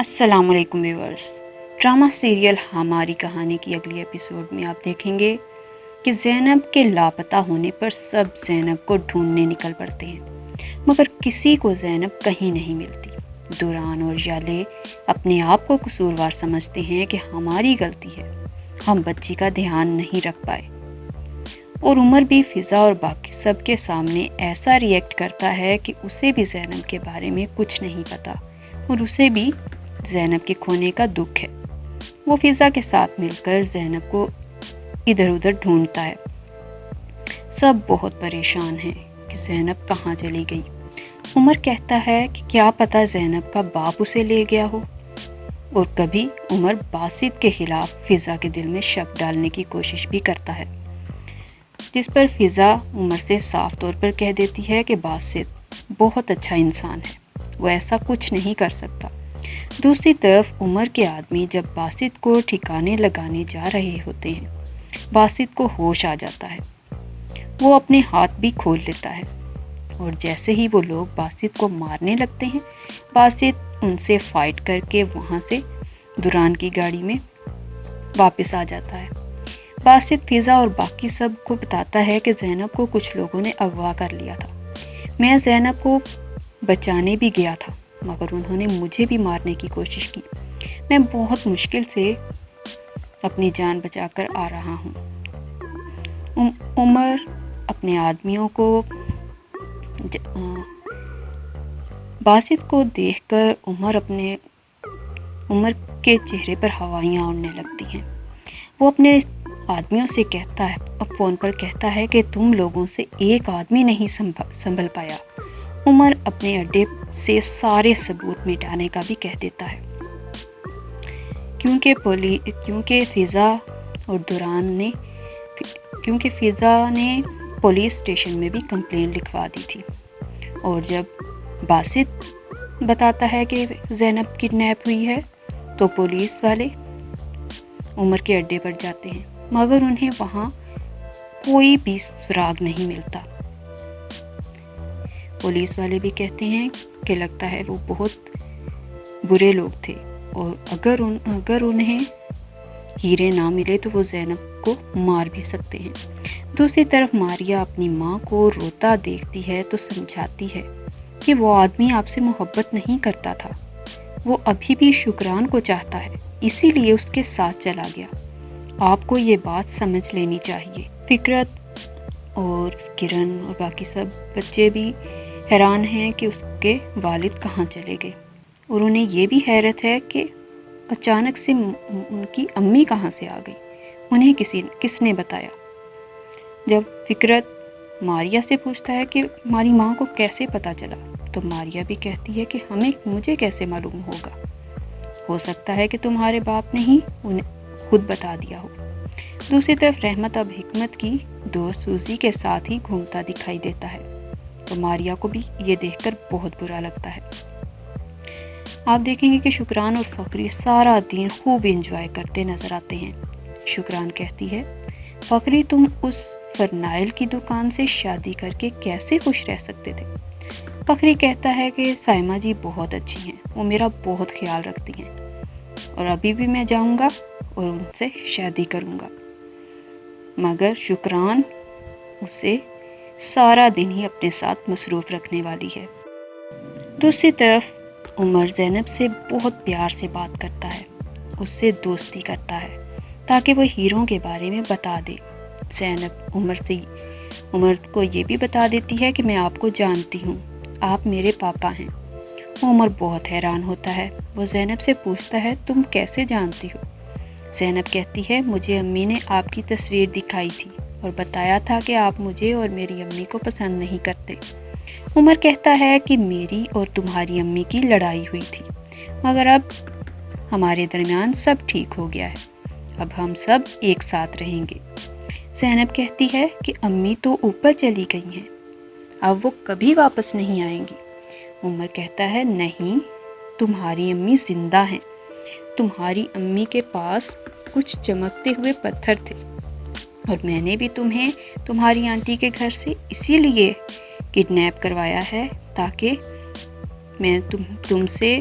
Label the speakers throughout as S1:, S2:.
S1: السلام علیکم viewers, drama serial ہماری کہانی کی اگلی ایپیسوڈ میں آپ دیکھیں گے کہ زینب کے لاپتہ ہونے پر سب زینب کو ڈھونڈنے نکل پڑتے ہیں، مگر کسی کو زینب کہیں نہیں ملتی۔ دوران اور یالے اپنے آپ کو قصوروار سمجھتے ہیں کہ ہماری غلطی ہے، ہم بچی کا دھیان نہیں رکھ پائے، اور عمر بھی فضا اور باقی سب کے سامنے ایسا ریئیکٹ کرتا ہے کہ اسے بھی زینب کے بارے میں کچھ نہیں پتا اور اسے بھی زینب کے کھونے کا دکھ ہے۔ وہ فضا کے ساتھ مل کر زینب کو ادھر ادھر ڈھونڈتا ہے۔ سب بہت پریشان ہیں کہ زینب کہاں چلی گئی۔ عمر کہتا ہے کہ کیا پتا زینب کا باپ اسے لے گیا ہو، اور کبھی عمر باسط کے خلاف فضا کے دل میں شک ڈالنے کی کوشش بھی کرتا ہے، جس پر فضا عمر سے صاف طور پر کہہ دیتی ہے کہ باسط بہت اچھا انسان ہے، وہ ایسا کچھ نہیں کر سکتا۔ دوسری طرف عمر کے آدمی جب باسط کو ٹھکانے لگانے جا رہے ہوتے ہیں، باسط کو ہوش آ جاتا ہے، وہ اپنے ہاتھ بھی کھول لیتا ہے، اور جیسے ہی وہ لوگ باسط کو مارنے لگتے ہیں، باسط ان سے فائٹ کر کے وہاں سے دوران کی گاڑی میں واپس آ جاتا ہے۔ باسط فضا اور باقی سب کو بتاتا ہے کہ زینب کو کچھ لوگوں نے اغوا کر لیا تھا، میں زینب کو بچانے بھی گیا تھا، مگر انہوں نے مجھے بھی مارنے کی کوشش کی، میں بہت مشکل سے اپنی جان بچا کر آ رہا ہوں۔ عمر اپنے آدمیوں کو باسط کو دیکھ کر عمر کے چہرے پر ہوائیاں اڑنے لگتی ہیں۔ وہ اپنے آدمیوں سے فون پر کہتا ہے کہ تم لوگوں سے ایک آدمی نہیں سنبھل پایا۔ عمر اپنے اڈے سے سارے ثبوت مٹانے کا بھی کہہ دیتا ہے، کیونکہ فضا نے پولیس اسٹیشن میں بھی کمپلین لکھوا دی تھی۔ اور جب باسط بتاتا ہے کہ زینب کڈنیپ ہوئی ہے تو پولیس والے عمر کے اڈے پر جاتے ہیں، مگر انہیں وہاں کوئی بھی سراغ نہیں ملتا۔ پولیس والے بھی کہتے ہیں کہ لگتا ہے وہ بہت برے لوگ تھے، اور اگر انہیں ہیرے نہ ملے تو وہ زینب کو مار بھی سکتے ہیں۔ دوسری طرف ماریا اپنی ماں کو روتا دیکھتی ہے تو سمجھاتی ہے کہ وہ آدمی آپ سے محبت نہیں کرتا تھا، وہ ابھی بھی شکران کو چاہتا ہے، اسی لیے اس کے ساتھ چلا گیا، آپ کو یہ بات سمجھ لینی چاہیے۔ فکرت اور کرن اور باقی سب بچے بھی حیران ہیں کہ اس کے والد کہاں چلے گئے، اور انہیں یہ بھی حیرت ہے کہ اچانک سے ان کی امی کہاں سے آ گئی، انہیں کس نے بتایا۔ جب فکرت ماریا سے پوچھتا ہے کہ ہماری ماں کو کیسے پتہ چلا، تو ماریا بھی کہتی ہے کہ مجھے کیسے معلوم ہوگا، ہو سکتا ہے کہ تمہارے باپ نے ہی انہیں خود بتا دیا ہو۔ دوسری طرف رحمت اب حکمت کی دوست سوزی کے ساتھ ہی گھومتا دکھائی دیتا ہے، تو ماریا کو بھی یہ دیکھ کر بہت برا لگتا ہے۔ آپ دیکھیں گے کہ شکران اور فخری سارا دن خوب انجوائے کرتے نظر آتے ہیں۔ شکران کہتی ہے، فخری تم اس فرنائل کی دکان سے شادی کر کے کیسے خوش رہ سکتے تھے؟ فخری کہتا ہے کہ سائمہ جی بہت اچھی ہیں، وہ میرا بہت خیال رکھتی ہیں، اور ابھی بھی میں جاؤں گا اور ان سے شادی کروں گا، مگر شکران اسے سارا دن ہی اپنے ساتھ مصروف رکھنے والی ہے۔ دوسری طرف عمر زینب سے بہت پیار سے بات کرتا ہے، اس سے دوستی کرتا ہے تاکہ وہ ہیروں کے بارے میں بتا دے۔ زینب عمر کو یہ بھی بتا دیتی ہے کہ میں آپ کو جانتی ہوں، آپ میرے پاپا ہیں۔ عمر بہت حیران ہوتا ہے، وہ زینب سے پوچھتا ہے تم کیسے جانتی ہو؟ زینب کہتی ہے مجھے امی نے آپ کی تصویر دکھائی تھی اور بتایا تھا کہ آپ مجھے اور میری امی کو پسند نہیں کرتے۔ عمر کہتا ہے کہ میری اور تمہاری امی کی لڑائی ہوئی تھی، مگر اب ہمارے درمیان سب ٹھیک ہو گیا ہے، اب ہم سب ایک ساتھ رہیں گے۔ زینب کہتی ہے کہ امی تو اوپر چلی گئی ہیں، اب وہ کبھی واپس نہیں آئیں گی۔ عمر کہتا ہے نہیں، تمہاری امی زندہ ہیں، تمہاری امی کے پاس کچھ چمکتے ہوئے پتھر تھے، اور میں نے بھی تمہیں تمہاری آنٹی کے گھر سے اسی لیے کڈنیپ کروایا ہے تاکہ میں تم سے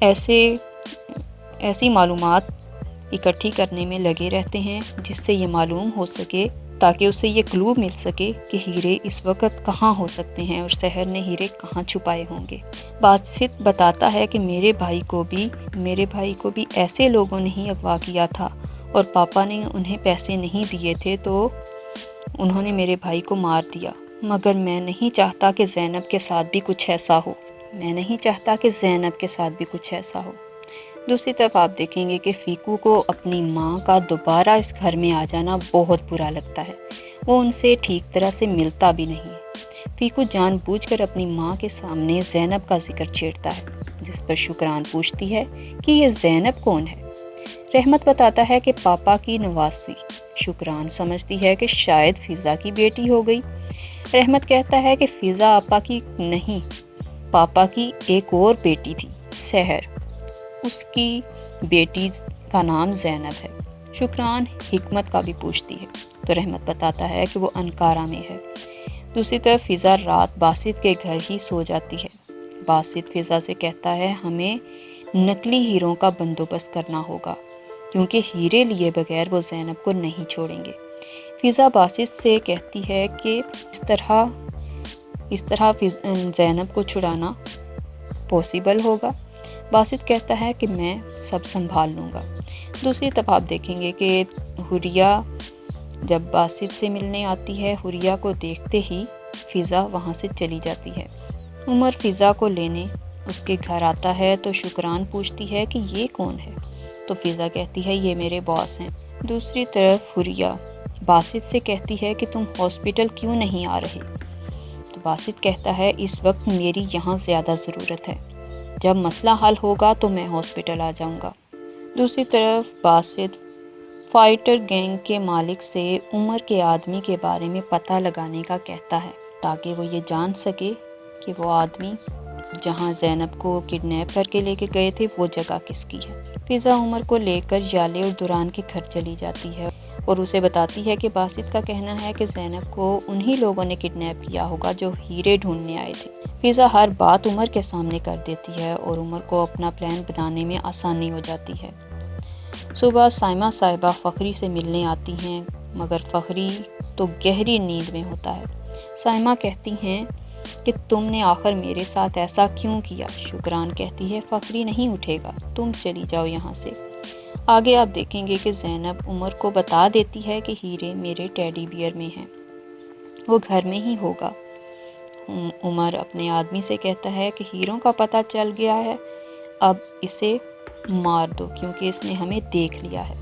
S1: ایسی معلومات اکٹھی کرنے میں لگے رہتے ہیں جس سے یہ معلوم ہو سکے، تاکہ اسے یہ کلو مل سکے کہ ہیرے اس وقت کہاں ہو سکتے ہیں اور سحر نے ہیرے کہاں چھپائے ہوں گے۔ باسط بتاتا ہے کہ میرے بھائی کو بھی ایسے لوگوں نے ہی اغوا کیا تھا اور پاپا نے انہیں پیسے نہیں دیے تھے تو انہوں نے میرے بھائی کو مار دیا، مگر میں نہیں چاہتا کہ زینب کے ساتھ بھی کچھ ایسا ہو۔ دوسری طرف آپ دیکھیں گے کہ فیکو کو اپنی ماں کا دوبارہ اس گھر میں آ جانا بہت برا لگتا ہے۔ وہ ان سے ٹھیک طرح سے ملتا بھی نہیں۔ فیکو جان بوجھ کر اپنی ماں کے سامنے زینب کا ذکر چھیڑتا ہے، جس پر شکران پوچھتی ہے کہ یہ زینب کون ہے۔ رحمت بتاتا ہے کہ پاپا کی نواسی۔ شکران سمجھتی ہے کہ شاید فضا کی بیٹی ہو گئی۔ رحمت کہتا ہے کہ فضا آپا کی نہیں، پاپا کی ایک اور بیٹی تھی، سحر۔ اس کی بیٹی کا نام زینب ہے۔ شکران حکمت کا بھی پوچھتی ہے تو رحمت بتاتا ہے کہ وہ انکارہ میں ہے۔ دوسری طرف فضا رات باسط کے گھر ہی سو جاتی ہے۔ باسط فضا سے کہتا ہے ہمیں نقلی ہیروں کا بندوبست کرنا ہوگا، کیونکہ ہیرے لیے بغیر وہ زینب کو نہیں چھوڑیں گے۔ فضا باسط سے کہتی ہے کہ اس طرح زینب کو چھڑانا پاسبل ہوگا۔ باسط کہتا ہے کہ میں سب سنبھال لوں گا۔ دوسری طرف آپ دیکھیں گے کہ حوریہ جب باسط سے ملنے آتی ہے، حوریہ کو دیکھتے ہی فضا وہاں سے چلی جاتی ہے۔ عمر فضا کو لینے اس کے گھر آتا ہے تو شکران پوچھتی ہے کہ یہ کون ہے، تو فضا کہتی ہے یہ میرے باس ہیں۔ دوسری طرف حوریہ باسط سے کہتی ہے کہ تم ہاسپٹل کیوں نہیں آ رہے، تو باسط کہتا ہے اس وقت میری یہاں زیادہ ضرورت ہے، جب مسئلہ حل ہوگا تو میں ہاسپٹل آ جاؤں گا۔ دوسری طرف باسط فائٹر گینگ کے مالک سے عمر کے آدمی کے بارے میں پتہ لگانے کا کہتا ہے، تاکہ وہ یہ جان سکے کہ وہ آدمی جہاں زینب کو کڈنیپ کر کے لے کے گئے تھے وہ جگہ کس کی ہے۔ فضا عمر کو لے کر یالے اور دوران کے گھر چلی جاتی ہے اور اسے بتاتی ہے کہ باسط کا کہنا ہے کہ زینب کو انہی لوگوں نے کڈنیپ کیا ہوگا جو ہیرے ڈھونڈنے آئے تھے۔ فضا ہر بات عمر کے سامنے کر دیتی ہے اور عمر کو اپنا پلان بنانے میں آسانی ہو جاتی ہے۔ صبح سائمہ صاحبہ فخری سے ملنے آتی ہیں، مگر فخری تو گہری نیند میں ہوتا ہے۔ سائمہ کہتی ہیں کہ تم نے آخر میرے ساتھ ایسا کیوں کیا؟ شکران کہتی ہے فخری نہیں اٹھے گا، تم چلی جاؤ یہاں سے۔ آگے آپ دیکھیں گے کہ زینب عمر کو بتا دیتی ہے کہ ہیرے میرے ٹیڈی بیئر میں ہیں، وہ گھر میں ہی ہوگا۔ عمر اپنے آدمی سے کہتا ہے کہ ہیروں کا پتہ چل گیا ہے، اب اسے مار دو کیونکہ اس نے ہمیں دیکھ لیا ہے۔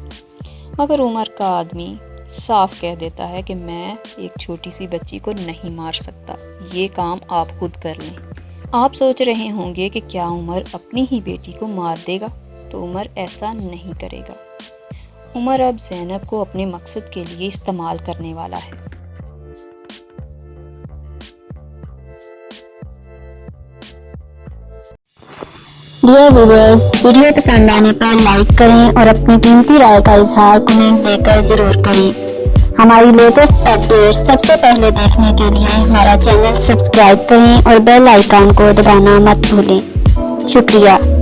S1: مگر عمر کا آدمی صاف کہہ دیتا ہے کہ میں ایک چھوٹی سی بچی کو نہیں مار سکتا، یہ کام آپ خود کر لیں۔ آپ سوچ رہے ہوں گے کہ کیا عمر اپنی ہی بیٹی کو مار دے گا؟ تو عمر ایسا نہیں کرے گا۔ عمر اب زینب کو اپنے مقصد کے لیے استعمال کرنے والا ہے۔
S2: ڈیئر ویورز، ویڈیو پسند آنے پر لائک کریں اور اپنی قیمتی رائے کا اظہار کمنٹ دے کر ضرور کریں۔ ہماری لیٹسٹ اپڈیٹ سب سے پہلے دیکھنے کے لیے ہمارا چینل سبسکرائب کریں اور بیل آئیکن کو دبانا مت بھولیں۔ شکریہ۔